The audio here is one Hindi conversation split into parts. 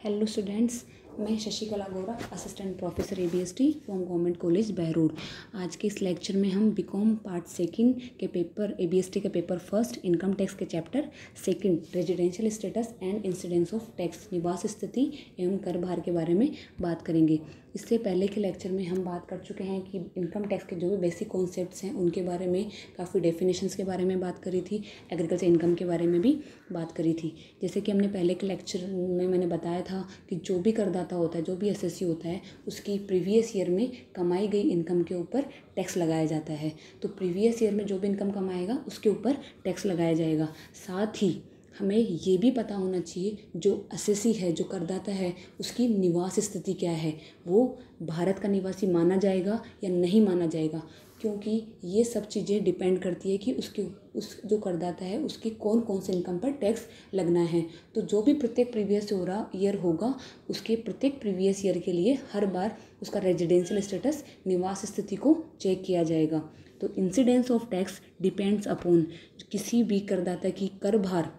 हेलो स्टूडेंट्स, मैं Shashikala Gowda, assistant professor ABST from government college Behror. आज के इस लेक्चर में हम बीकॉम पार्ट सेकंड के पेपर एबीएसटी के पेपर फर्स्ट इनकम टैक्स के chapter second residential status and incidence of tax निवास स्थिति एवं कर भार के बारे में बात करेंगे। इससे पहले के लेक्चर में हम बात कर चुके हैं कि इनकम टैक्स के जो भी बेसिक कॉन्सेप्ट्स हैं उनके बारे में, काफ़ी डेफिनेशंस के बारे में बात करी थी, एग्रीकल्चर इनकम के बारे में भी बात करी थी। जैसे कि हमने पहले के लेक्चर में मैंने बताया था कि जो भी करदाता होता है, जो भी एसएससी होता है, उसकी प्रीवियस ईयर में कमाई गई इनकम के ऊपर टैक्स लगाया जाता है। तो प्रीवियस ईयर में जो भी इनकम कमाएगा उसके ऊपर टैक्स लगाया जाएगा। साथ ही हमें ये भी पता होना चाहिए जो एसएससी है, जो करदाता है, उसकी निवास स्थिति क्या है, वो भारत का निवासी माना जाएगा या नहीं माना जाएगा, क्योंकि ये सब चीज़ें डिपेंड करती है कि उस जो करदाता है उसकी कौन कौन से इनकम पर टैक्स लगना है। तो जो भी प्रत्येक प्रीवियस ईयर होगा, उसके प्रत्येक प्रीवियस ईयर के लिए हर बार उसका रेजिडेंशियल स्टेटस, निवास स्थिति को चेक किया जाएगा। तो incidence of tax depends upon, किसी भी करदाता की कर भार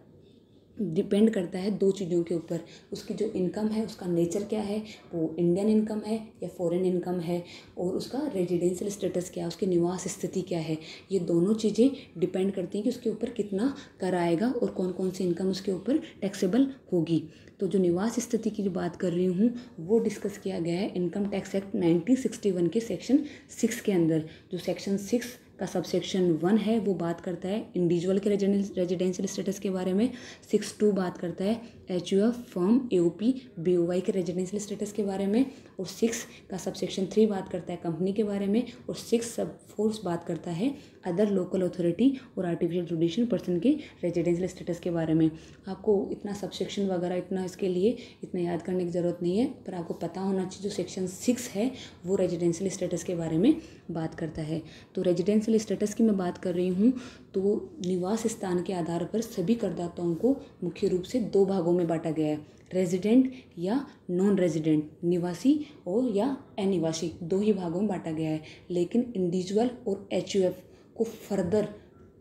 डिपेंड करता है दो चीज़ों के ऊपर। उसकी जो इनकम है उसका नेचर क्या है, वो इंडियन इनकम है या फॉरेन इनकम है, और उसका रेजिडेंशियल स्टेटस क्या है, उसकी निवास स्थिति क्या है। ये दोनों चीज़ें डिपेंड करती हैं कि उसके ऊपर कितना कर आएगा और कौन कौन सी इनकम उसके ऊपर टैक्सेबल होगी। तो जो निवास स्थिति की बात कर रही हूँ वो डिस्कस किया गया है इनकम टैक्स एक्ट 1961 के सेक्शन 6 के अंदर। जो सेक्शन 6 का सबसेक्शन 1 है वो बात करता है इंडिविजुअल के रेजिडेंशियल स्टेटस के बारे में। 6(2) बात करता है एचयूएफ, फर्म, एओपी, बीओवाई के रेजिडेंशियल स्टेटस के बारे में। और 6 का सबसेक्शन 3 बात करता है कंपनी के बारे में। और 6(4) बात करता है अदर लोकल अथॉरिटी और आर्टिफिशियल जुडिशियल पर्सन के रेजिडेंशियल स्टेटस के बारे में। आपको इतना सबसेक्शन वगैरह इतना इसके लिए इतना याद करने की ज़रूरत नहीं है, पर आपको पता होना चाहिए जो सेक्शन 6 है वो रेजिडेंशियल स्टेटस के बारे में बात करता है। तो रेजिडेंशियल स्टेटस की मैं बात कर रही हूँ तो निवास स्थान के आधार पर सभी करदाताओं को मुख्य रूप से 2 भागों में बांटा गया है, रेजिडेंट या नॉन रेजिडेंट, निवासी और या अनिवासी, 2 ही भागों में बांटा गया है। लेकिन इंडिविजुअल और एचयूएफ को फर्दर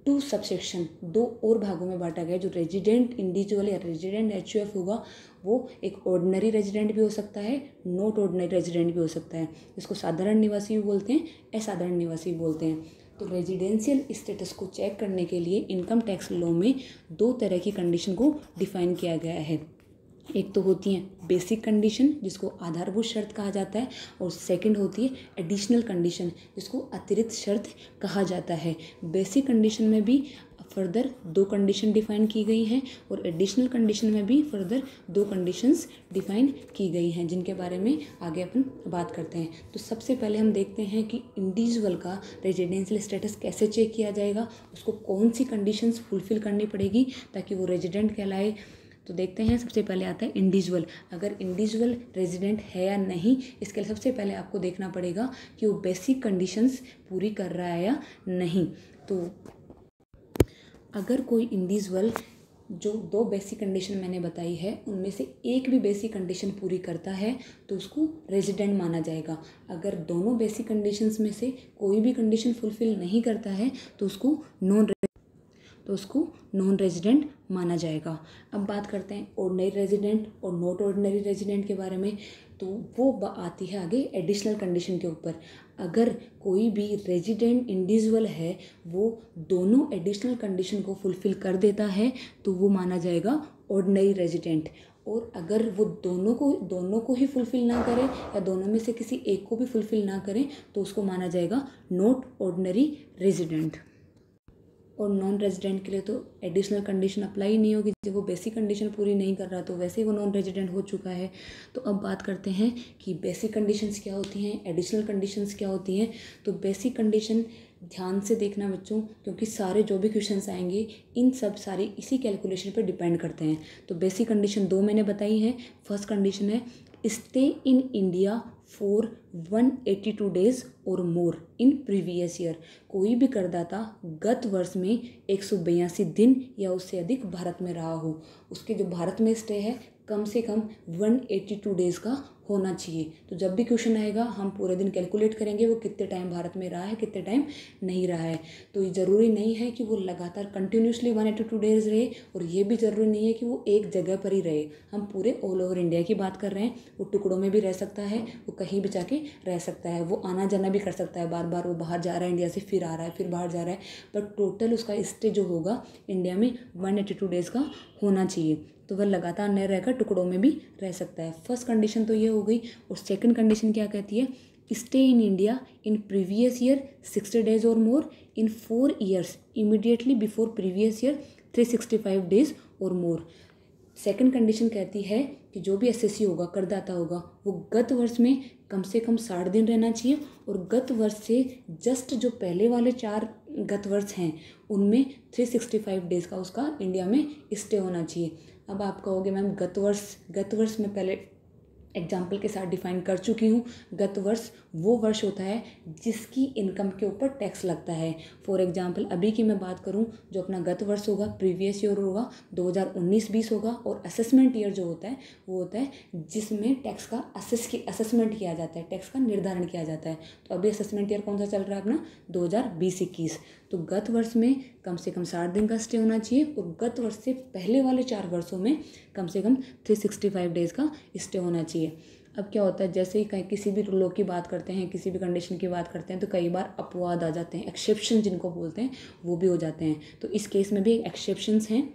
2 सबसेक्शन 2 और भागों में बांटा गया है। जो रेजिडेंट इंडिविजुअल या रेजिडेंट एचयूएफ होगा वो एक ऑर्डिनरी रेजिडेंट भी हो सकता है, नॉट ऑर्डिनरी रेजिडेंट भी हो सकता है। इसको साधारण निवासी भी बोलते हैं, असाधारण निवासी भी बोलते हैं। तो रेजिडेंशियल स्टेटस को चेक करने के लिए इनकम टैक्स लॉ में 2 तरह की कंडीशन को डिफाइन किया गया है। एक तो होती है बेसिक कंडीशन जिसको आधारभूत शर्त कहा जाता है, और सेकंड होती है एडिशनल कंडीशन जिसको अतिरिक्त शर्त कहा जाता है। बेसिक कंडीशन में भी फर्दर 2 कंडीशन डिफाइन की गई हैं और एडिशनल कंडीशन में भी फर्दर 2 कंडीशंस डिफाइन की गई हैं, जिनके बारे में आगे अपन बात करते हैं। तो सबसे पहले हम देखते हैं कि इंडिविजुअल का रेजिडेंशियल स्टेटस कैसे चेक किया जाएगा, उसको कौन सी कंडीशंस फुलफिल करनी पड़ेगी ताकि वो रेजिडेंट कहलाए। तो देखते हैं, सबसे पहले आता है इंडिविजुअल। अगर इंडिविजुअल रेजिडेंट है या नहीं, इसके लिए सबसे पहले आपको देखना पड़ेगा कि वो बेसिक कंडीशंस पूरी कर रहा है या नहीं। तो अगर कोई इंडिविजुअल जो 2 बेसिक कंडीशन मैंने बताई है उनमें से एक भी बेसिक कंडीशन पूरी करता है तो उसको रेजिडेंट माना जाएगा। अगर दोनों बेसिक कंडीशंस में से कोई भी कंडीशन फुलफिल नहीं करता है तो उसको नॉन रेजिडेंट माना जाएगा। अब बात करते हैं ऑर्डिनरी रेजिडेंट और नॉट ऑर्डिनरी रेजिडेंट के बारे में। तो वो आती है आगे एडिशनल कंडीशन के ऊपर। अगर कोई भी रेजिडेंट इंडिविजुअल है वो दोनों एडिशनल कंडीशन को फुलफिल कर देता है तो वो माना जाएगा ऑर्डिनरी रेजिडेंट। और अगर वो दोनों को ही फुलफिल ना करे या दोनों में से किसी एक को भी फुलफिल ना करे तो उसको माना जाएगा नॉट ऑर्डिनरी रेजिडेंट। और नॉन रेजिडेंट के लिए तो एडिशनल कंडीशन अप्लाई ही नहीं होगी, जब वो बेसिक कंडीशन पूरी नहीं कर रहा तो वैसे ही वो नॉन रेजिडेंट हो चुका है। तो अब बात करते हैं कि बेसिक कंडीशंस क्या होती हैं, एडिशनल कंडीशंस क्या होती हैं। तो बेसिक कंडीशन ध्यान से देखना बच्चों, क्योंकि सारे जो भी क्वेश्चंस आएंगे इन सब सारे इसी कैलकुलेशन पर डिपेंड करते हैं। तो बेसिक कंडीशन 2 मैंने बताई है। फर्स्ट कंडीशन है stay in India for 182 days और मोर इन प्रीवियस ईयर। कोई भी करदाता गत वर्ष में 182 दिन या उससे अधिक भारत में रहा हो। उसके जो भारत में स्टे है कम से कम 182 डेज़ का होना चाहिए। तो जब भी क्वेश्चन आएगा हम पूरे दिन कैलकुलेट करेंगे वो कितने टाइम भारत में रहा है, कितने टाइम नहीं रहा है। तो ये ज़रूरी नहीं है कि वो लगातार कंटिन्यूसली 182 डेज़ रहे, और ये भी ज़रूरी नहीं है कि वो एक जगह पर ही रहे। हम पूरे ऑल ओवर इंडिया की बात कर रहे हैं। वो टुकड़ों में भी रह सकता है, वो कहीं भी जाके रह सकता है, वो आना जाना भी कर सकता है, बार बार वो बाहर जा रहा है इंडिया से, फिर आ रहा है, फिर बाहर जा रहा है, बट टोटल उसका स्टे जो होगा इंडिया में 182 डेज़ का होना चाहिए। तो वह लगातार नहीं रहकर टुकड़ों में भी रह सकता है। फर्स्ट कंडीशन तो ये हो गई। और सेकंड कंडीशन क्या कहती है? Stay in India in previous year 60 days और मोर इन 4 years immediately before previous year 365 days और मोर। सेकंड कंडीशन कहती है कि जो भी एसएससी होगा, करदाता होगा, वो गत वर्ष में कम से कम 60 दिन रहना चाहिए, और गत वर्ष से जस्ट जो पहले वाले 4 गत वर्ष हैं उनमें 365 डेज़ का उसका इंडिया में स्टे होना चाहिए। अब आप कहोगे मैम गत वर्ष में पहले एग्जाम्पल के साथ डिफाइन कर चुकी हूँ। गत वर्ष वो वर्ष होता है जिसकी इनकम के ऊपर टैक्स लगता है। फॉर एग्जाम्पल अभी की मैं बात करूँ, जो अपना गत वर्ष होगा, प्रीवियस ईयर होगा, 2019-20 होगा, और असेसमेंट ईयर जो होता है वो होता है जिसमें टैक्स का असेसमेंट किया जाता है, टैक्स का निर्धारण किया जाता है। तो अभी असेसमेंट ईयर कौन सा चल रहा है अपना? 2020-21। तो गत वर्ष में कम से कम 60 दिन का स्टे होना चाहिए, और गत वर्ष से पहले वाले 4 वर्षों में कम से कम 365 डेज़ का स्टे होना चाहिए। अब क्या होता है, जैसे ही कहीं किसी भी लॉ की बात करते हैं, किसी भी कंडीशन की बात करते हैं, तो कई बार अपवाद आ जाते हैं, एक्सेप्शन जिनको बोलते हैं वो भी हो जाते हैं। तो इस केस में भी एक्सेप्शंस हैं।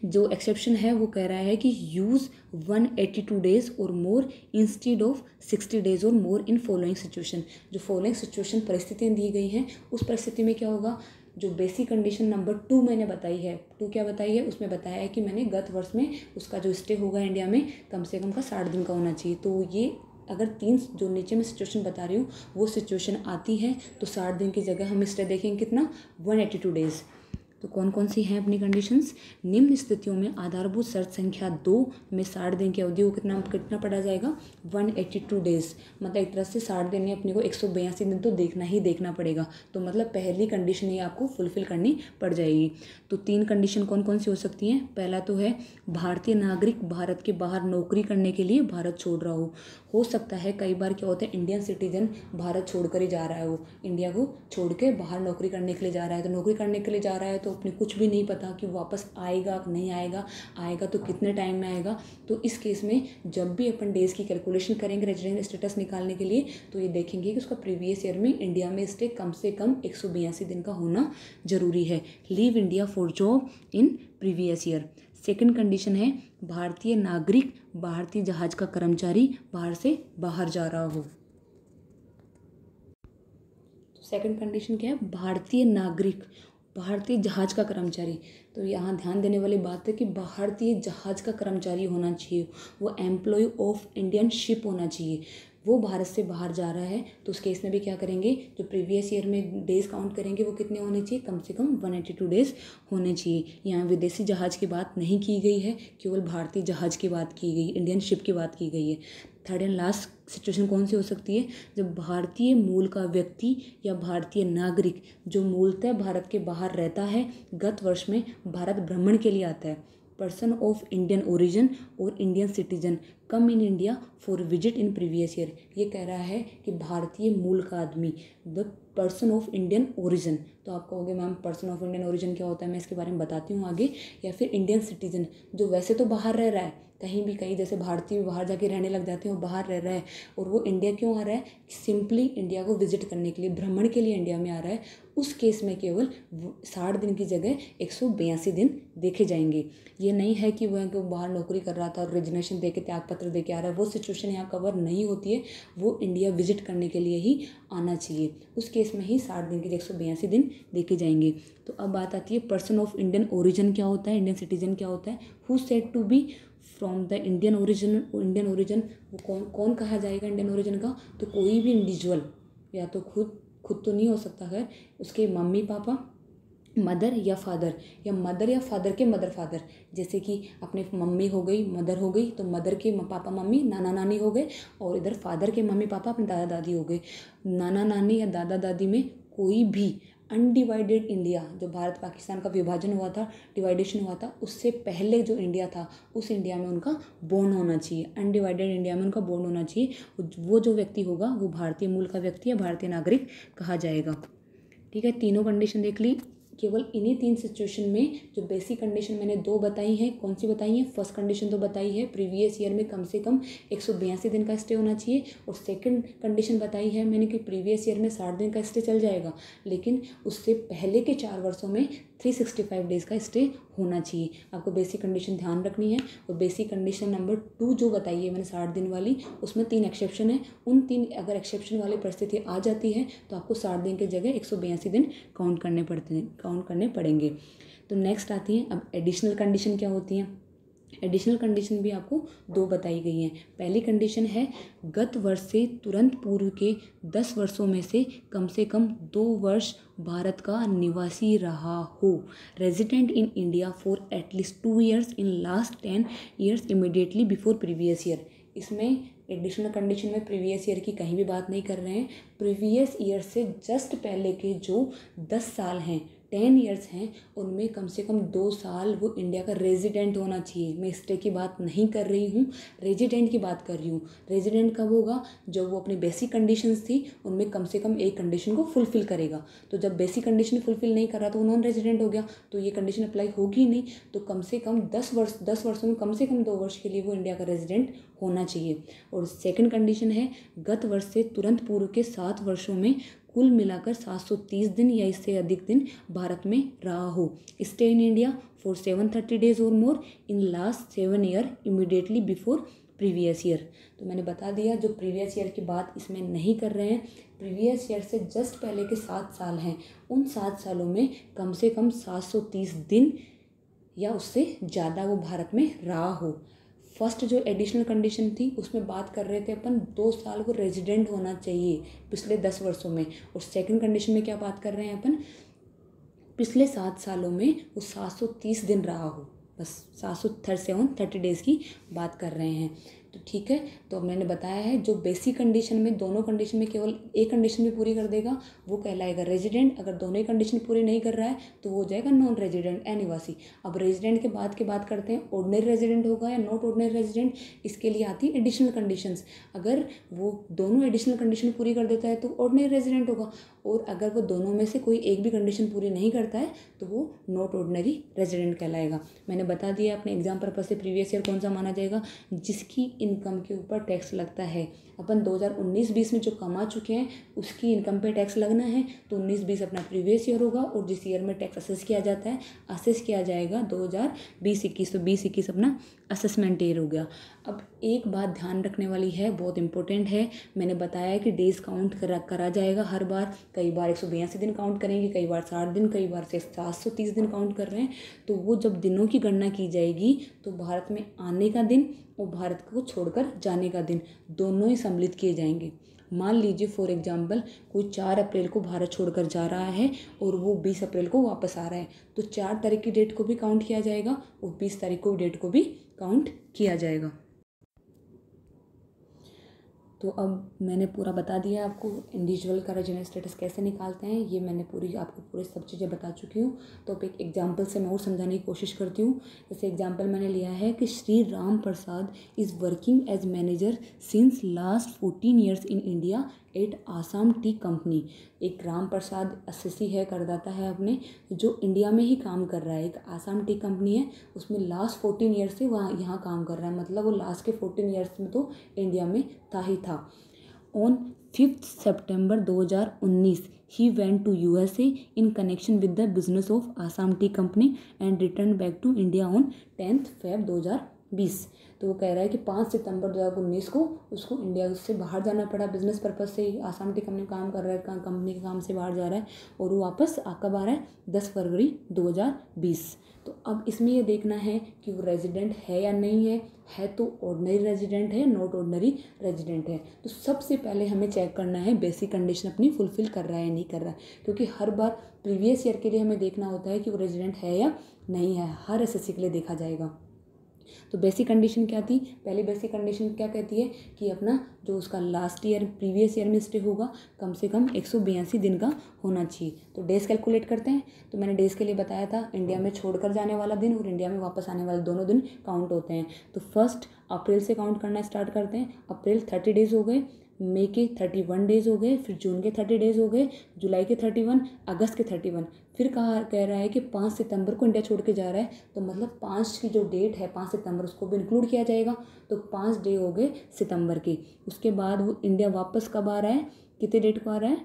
जो एक्सेप्शन है वो कह रहा है कि यूज़ 182 डेज और मोर इंस्टीड ऑफ 60 डेज और मोर इन फॉलोइंग सिचुएशन। जो फॉलोइंग सिचुएशन परिस्थितियाँ दी गई हैं, उस परिस्थिति में क्या होगा, जो बेसिक कंडीशन नंबर 2 मैंने बताई है, 2 क्या बताई है, उसमें बताया है कि मैंने गत वर्ष में उसका जो स्टे होगा इंडिया में कम से कम का 60 दिन का होना चाहिए। तो ये अगर 3 जो नीचे में सिचुएशन बता रही हूँ वो सिचुएशन आती है, तो 60 दिन की जगह हम स्टे देखेंगे कितना, 182 डेज़। तो कौन कौन सी हैं अपनी कंडीशंस? निम्न स्थितियों में आधारभूत शर्त संख्या 2 में 60 दिन की अवधि को कितना पड़ा जाएगा, 182 डेज। मतलब एक तरह से 60 दिन में अपने को 182 दिन तो देखना ही देखना पड़ेगा। तो मतलब पहली कंडीशन ये आपको फुलफिल करनी पड़ जाएगी। तो 3 कंडीशन कौन कौन सी हो सकती हैं? पहला तो है भारतीय नागरिक भारत के बाहर नौकरी करने के लिए भारत छोड़ रहा हो सकता है कई बार क्या होता है, इंडियन सिटीजन भारत छोड़कर ही जा रहा है, वो इंडिया को छोड़ के बाहर नौकरी करने के लिए जा रहा है। तो नौकरी करने के लिए जा रहा है तो अपने कुछ भी नहीं पता कि वापस आएगा नहीं आएगा, आएगा तो कितने टाइम में आएगा। तो इस केस में जब भी अपन डेज़ की कैलकुलेशन करेंगे रेजिडेंट स्टेटस निकालने के लिए, तो ये देखेंगे कि उसका प्रीवियस ईयर में इंडिया में स्टे कम से कम 182 दिन का होना जरूरी है। Leave India for job in previous year. Second condition है भारतीय नागरिक भारतीय जहाज का कर्मचारी बाहर से बाहर जा रहा हो। तो सेकंड कंडीशन क्या है? भारतीय नागरिक भारतीय जहाज का कर्मचारी। तो यहाँ ध्यान देने वाली बात है कि भारतीय जहाज का कर्मचारी होना चाहिए, वो एम्प्लॉय ऑफ इंडियन शिप होना चाहिए। वो भारत से बाहर जा रहा है तो उस केस में भी क्या करेंगे, जो प्रीवियस ईयर में डेज़ काउंट करेंगे वो कितने होने चाहिए, कम से कम 182 डेज़ होने चाहिए। यहाँ विदेशी जहाज की बात नहीं की गई है, केवल भारतीय जहाज की बात की गई, इंडियन शिप की बात की गई है। थर्ड एंड लास्ट सिचुएशन कौन सी हो सकती है? जब भारतीय मूल का व्यक्ति या भारतीय नागरिक जो मूलतः भारत के बाहर रहता है, गत वर्ष में भारत भ्रमण के लिए आता है। पर्सन ऑफ इंडियन ओरिजिन और Indian citizen come in India for visit in previous year. ये कह रहा है कि भारतीय मूल का आदमी, the person of Indian origin. तो आप कहोगे ma'am person of Indian origin क्या होता है, मैं इसके बारे में बताती हूँ आगे। या फिर इंडियन सिटीजन जो वैसे तो बाहर रह रहा है, कहीं भी कहीं जैसे भारतीय बाहर जाके रहने लग जाते हैं, वो बाहर रह रहा है और वो इंडिया क्यों आ रहा है, सिंपली इंडिया को विजिट करने के लिए, भ्रमण के लिए इंडिया में आ रहा है। उस केस में केवल 60 दिन की जगह 182 दिन देखे जाएंगे। ये नहीं है कि वह बाहर नौकरी कर रहा था और रेजिग्नेशन दे के त्यागपत्र दे के आ रहा है, वो सिचुएशन यहाँ कवर नहीं होती है। वो इंडिया विजिट करने के लिए ही आना चाहिए, उस केस में ही 60 दिन के 182 दिन देखे जाएंगे। तो अब बात आती है पर्सन ऑफ इंडियन ओरिजिन क्या होता है, इंडियन सिटीजन क्या होता है। Who said to be from the Indian origin. वो कौन कहा जाएगा इंडियन ओरिजिन का? तो कोई भी इंडिविजुअल, या तो खुद तो नहीं हो सकता, खैर उसके मम्मी पापा, मदर या फादर, या मदर या फादर के मदर फादर। जैसे कि अपने मम्मी हो गई, मदर हो गई, तो मदर के पापा मम्मी नाना नानी हो गए, और इधर फादर के मम्मी पापा अपने दादा दादी हो गए। नाना नानी या दादा दादी में कोई भी अनडिवाइडेड इंडिया, जो भारत पाकिस्तान का विभाजन हुआ था, डिवाइडेशन हुआ था, उससे पहले जो इंडिया था उस इंडिया में उनका बोर्न होना चाहिए। अनडिवाइडेड इंडिया में उनका बोर्न होना चाहिए। वो जो व्यक्ति होगा वो भारतीय मूल का व्यक्ति या भारतीय नागरिक कहा जाएगा। ठीक है, तीनों कंडीशन देख ली। केवल इन्हीं 3 सिचुएशन में जो बेसिक कंडीशन मैंने 2 बताई हैं, कौन सी बताई हैं? फर्स्ट कंडीशन तो बताई है प्रीवियस ईयर में कम से कम 182 दिन का स्टे होना चाहिए, और सेकंड कंडीशन बताई है मैंने कि प्रीवियस ईयर में 60 दिन का स्टे चल जाएगा, लेकिन उससे पहले के 4 वर्षों में 365 डेज़ का स्टे होना चाहिए। आपको बेसिक कंडीशन ध्यान रखनी है। और बेसिक कंडीशन नंबर 2 जो बताई है मैंने 60 दिन वाली, उसमें 3 एक्सेप्शन है। उन 3 अगर एक्सेप्शन वाली परिस्थिति आ जाती है तो आपको 60 दिन की जगह 182 दिन काउंट करने पड़ेंगे। तो नेक्स्ट आती हैं अब एडिशनल कंडीशन क्या होती हैं। एडिशनल कंडीशन भी आपको 2 बताई गई हैं। पहली कंडीशन है गत वर्ष से तुरंत पूर्व के 10 वर्षों में से कम 2 वर्ष भारत का निवासी रहा हो, resident in India for at least 2 years in last 10 years immediately before previous year. इसमें एडिशनल कंडीशन में प्रीवियस ईयर की कहीं भी बात नहीं कर रहे हैं। प्रीवियस ईयर से जस्ट पहले के जो 10 साल हैं, 10 ईयर्स हैं, उनमें कम से कम 2 साल वो इंडिया का रेजिडेंट होना चाहिए। मैं स्टे की बात नहीं कर रही हूँ, रेजिडेंट की बात कर रही हूँ। रेजिडेंट कब होगा? जब वो अपनी बेसिक कंडीशंस थी उनमें कम से कम एक कंडीशन को फुलफिल करेगा। तो जब बेसिक कंडीशन फुलफिल नहीं कर रहा तो वो नॉन रेजिडेंट हो गया, तो ये कंडीशन अप्लाई होगी नहीं। तो कम से कम 10 वर्षों में कम से कम 2 वर्ष के लिए वो इंडिया का रेजिडेंट होना चाहिए। और सेकंड कंडीशन है गत वर्ष से तुरंत पूर्व के 7 वर्षों में कुल मिलाकर 730 दिन या इससे अधिक दिन भारत में रहा हो, stay in India for 730 days और more in last 7 year immediately before previous year. तो मैंने बता दिया, जो प्रीवियस ईयर की बात इसमें नहीं कर रहे हैं, प्रीवियस ईयर से जस्ट पहले के 7 साल हैं, उन 7 सालों में कम से कम 730 दिन या उससे ज़्यादा वो भारत में रहा हो। फर्स्ट जो एडिशनल कंडीशन थी उसमें बात कर रहे थे अपन 2 साल को रेजिडेंट होना चाहिए पिछले 10 वर्षों में, और सेकंड कंडीशन में क्या बात कर रहे हैं अपन? पिछले 7 सालों में वो 730 दिन रहा हो, बस 737 डेज़ की बात कर रहे हैं। तो ठीक है, तो अब मैंने बताया है जो बेसिक कंडीशन में दोनों कंडीशन में केवल एक कंडीशन भी पूरी कर देगा वो कहलाएगा रेजिडेंट। अगर दोनों ही कंडीशन पूरी नहीं कर रहा है तो वो हो जाएगा नॉन रेजिडेंट, अनिवासी। अब रेजिडेंट के बाद की बात करते हैं, ऑर्डिनरी रेजिडेंट होगा या नॉट ऑर्डिनरी रेजिडेंट। इसके लिए आती है एडिशनल कंडीशंस। अगर वो दोनों एडिशनल कंडीशन पूरी कर देता है तो ऑर्डिनरी रेजिडेंट होगा, और अगर वो दोनों में से कोई एक भी कंडीशन पूरी नहीं करता है तो वो नॉट ऑर्डिनरी रेजिडेंट कहलाएगा। मैंने बता दिया अपने एग्जाम पर्पज से प्रीवियस ईयर कौन सा माना जाएगा? जिसकी इनकम के ऊपर टैक्स लगता है। अपन 2019-20 में जो कमा चुके हैं उसकी इनकम पे टैक्स लगना है, तो 19-20 अपना प्रीवियस ईयर होगा, और जिस ईयर में टैक्स असेस किया जाता है असेस किया जाएगा 2020-21, तो 20-21 अपना असेसमेंट ईयर हो गया। अब एक बात ध्यान रखने वाली है, बहुत इंपॉर्टेंट है। मैंने बताया कि डेज काउंट करा जाएगा हर बार, कई बार 182 दिन काउंट करेंगे, कई बार 60 दिन, कई बार से 730 दिन काउंट कर रहे हैं। तो वो जब दिनों की गणना की जाएगी तो भारत में आने का दिन और भारत को छोड़कर जाने का दिन दोनों ही सम्मिलित किए जाएंगे। मान लीजिए फॉर एग्जांपल कोई 4 अप्रैल को भारत छोड़कर जा रहा है और वो 20 अप्रैल को वापस आ रहा है, तो 4 तारीख की डेट को भी काउंट किया जाएगा और 20 तारीख को डेट को भी काउंट किया जाएगा। तो अब मैंने पूरा बता दिया आपको इंडिविजुअल का रेजिडेंट स्टेटस कैसे निकालते हैं, ये मैंने आपको पूरी सब चीज़ें बता चुकी हूँ। तो अब एक एग्जांपल से मैं और समझाने की कोशिश करती हूँ। जैसे एग्जांपल मैंने लिया है कि Shri Ram Prasad is working as manager since last 14 years in India at Assam tea company. एक राम प्रसाद एसएससी है, करदाता है अपने, जो इंडिया में ही काम कर रहा है। एक आसाम टी कंपनी है, उसमें लास्ट 14 ईयर्स से वहाँ यहाँ काम कर रहा है, मतलब वो लास्ट के 14 ईयर्स में तो इंडिया में था ही था। On 5 September 2019 he went to USA in connection with the business of Assam tea company and return back to India on 10 February 2020। तो वो कह रहा है कि 5 सितंबर 2019 को उसको इंडिया से बाहर जाना पड़ा, बिजनेस पर्पज़ से ही आसाम टी कंपनी काम कर रहा है, कंपनी के काम से बाहर जा रहा है, और वो वापस कब आ रहा है? 10 फरवरी 2020। तो अब इसमें ये देखना है कि वो रेजिडेंट है या नहीं है तो ऑर्डिनरी रेजिडेंट है, नॉट ऑर्डिनरी रेजिडेंट है। तो सबसे पहले हमें चेक करना है बेसिक कंडीशन अपनी फुलफिल कर रहा है या नहीं कर रहा है, क्योंकि हर बार प्रीवियस ईयर के लिए हमें देखना होता है कि वो रेजिडेंट है या नहीं है, हर एसएससी के लिए देखा जाएगा। तो बेसिक कंडीशन क्या थी, पहली बेसिक कंडीशन क्या कहती है कि अपना जो उसका लास्ट ईयर प्रीवियस ईयर में स्टे होगा कम से कम 182 दिन का होना चाहिए। तो डेज कैलकुलेट करते हैं। तो मैंने डेज के लिए बताया था इंडिया में छोड़कर जाने वाला दिन और इंडिया में वापस आने वाले दोनों दिन काउंट होते हैं। तो 1 अप्रैल से काउंट करना स्टार्ट करते हैं। अप्रैल 30 डेज हो गए, मई के 31 डेज हो गए, फिर जून के 30 डेज हो गए, जुलाई के 31, अगस्त के 31। फिर कह रहा है कि 5 सितंबर को इंडिया छोड़ के जा रहा है, तो मतलब 5 की जो डेट है 5 सितंबर उसको भी इंक्लूड किया जाएगा। तो 5 डे हो गए सितंबर के। उसके बाद वो इंडिया वापस कब आ रहा है, कितने डेट को आ रहा है,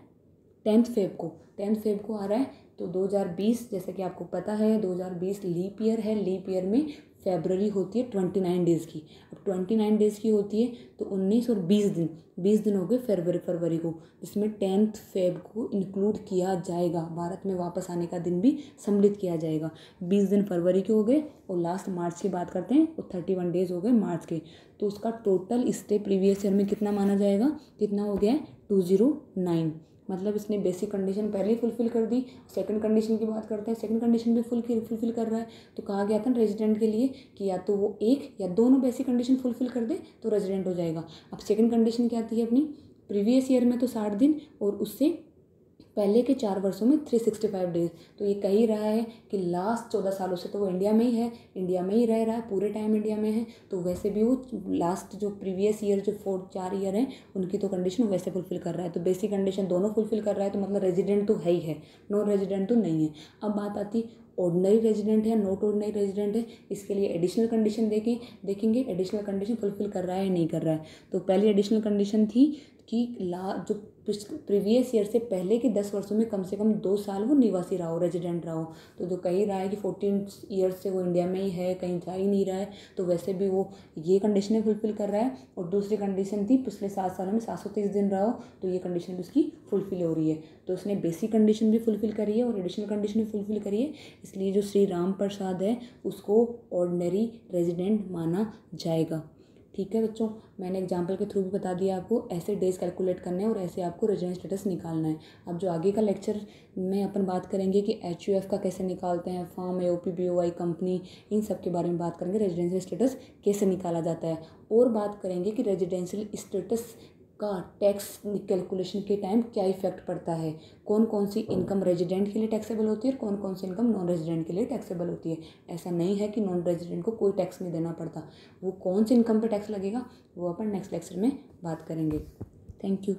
10 फेब को। 10 फेब को आ रहा है। तो 2020 जैसे कि आपको पता है 2020 लीप ईयर है। लीप ईयर में फेबररी होती है 29 डेज़ की। अब 29 डेज़ की होती है तो 19 और 20 दिन हो गए फरवरी को, जिसमें 10 फेब को इंक्लूड किया जाएगा। भारत में वापस आने का दिन भी सम्मिलित किया जाएगा। 20 दिन फरवरी के हो गए और लास्ट मार्च की बात करते हैं तो 31 डेज़ हो गए मार्च के। तो उसका टोटल स्टे प्रीवियस ईयर में कितना माना जाएगा, कितना हो गया है 209। मतलब इसने बेसिक कंडीशन पहले ही फुलफिल कर दी। सेकंड कंडीशन की बात करते हैं, सेकंड कंडीशन भी फुलफिल कर रहा है। तो कहा गया था रेजिडेंट के लिए कि या तो वो एक या दोनों बेसिक कंडीशन फुलफिल कर दे तो रेजिडेंट हो जाएगा। अब सेकंड कंडीशन क्या आती है अपनी, प्रीवियस ईयर में तो 60 दिन और उससे पहले के 4 वर्षों में 365 डेज। तो ये कह ही रहा है कि लास्ट 14 सालों से तो वो इंडिया में ही है, इंडिया में ही रह रहा है, पूरे टाइम इंडिया में है। तो वैसे भी वो लास्ट जो प्रीवियस ईयर जो 4 ईयर हैं उनकी तो कंडीशन वैसे फुलफिल कर रहा है। तो बेसिक कंडीशन दोनों फुलफिल कर रहा है, तो मतलब रेजिडेंट तो है ही है, नॉन रेजिडेंट तो नहीं है। अब बात आती ऑर्डिनरी रेजिडेंट है, नॉट ऑर्डिनरी रेजिडेंट है। इसके लिए एडिशनल कंडीशन देखेंगे एडिशनल कंडीशन फुलफिल कर रहा है या नहीं कर रहा है। तो पहली एडिशनल कंडीशन थी कि जो प्रीवियस ईयर से पहले के 10 वर्षों में कम से कम 2 साल वो निवासी रहा हो, रेजिडेंट रहा हो। तो जो कह रहा है कि 14 ईयर्स से वो इंडिया में ही है, कहीं जा ही नहीं रहा है, तो वैसे भी वो ये कंडीशनें फुलफिल कर रहा है। और दूसरी कंडीशन थी पिछले 7 सालों में 730 दिन रहा हो, तो ये कंडीशन भी उसकी फुलफिल हो रही है। तो उसने बेसिक कंडीशन भी फुलफिल करी है और एडिशनल कंडीशन भी फुलफिल करी है। इसलिए जो श्री राम प्रसाद है उसको ऑर्डिनरी रेजिडेंट माना जाएगा। ठीक है बच्चों, मैंने एग्जाम्पल के थ्रू भी बता दिया आपको ऐसे डेज कैलकुलेट करने हैं और ऐसे आपको रेजिडेंट स्टेटस निकालना है। अब जो आगे का लेक्चर में अपन बात करेंगे कि HUF का कैसे निकालते हैं, फॉर्म AOP BOI कंपनी, इन सब के बारे में बात करेंगे। रेजिडेंशियल स्टेटस कैसे निकाला जाता है और बात करेंगे कि रेजिडेंशियल स्टेटस का टैक्स कैलकुलेशन के टाइम क्या इफेक्ट पड़ता है, कौन कौन सी इनकम रेजिडेंट के लिए टैक्सेबल होती है और कौन कौन सी इनकम नॉन रेजिडेंट के लिए टैक्सेबल होती है। ऐसा नहीं है कि नॉन रेजिडेंट को कोई टैक्स नहीं देना पड़ता, वो कौन सी इनकम पे टैक्स लगेगा वो अपन नेक्स्ट लेक्चर में बात करेंगे। Thank you.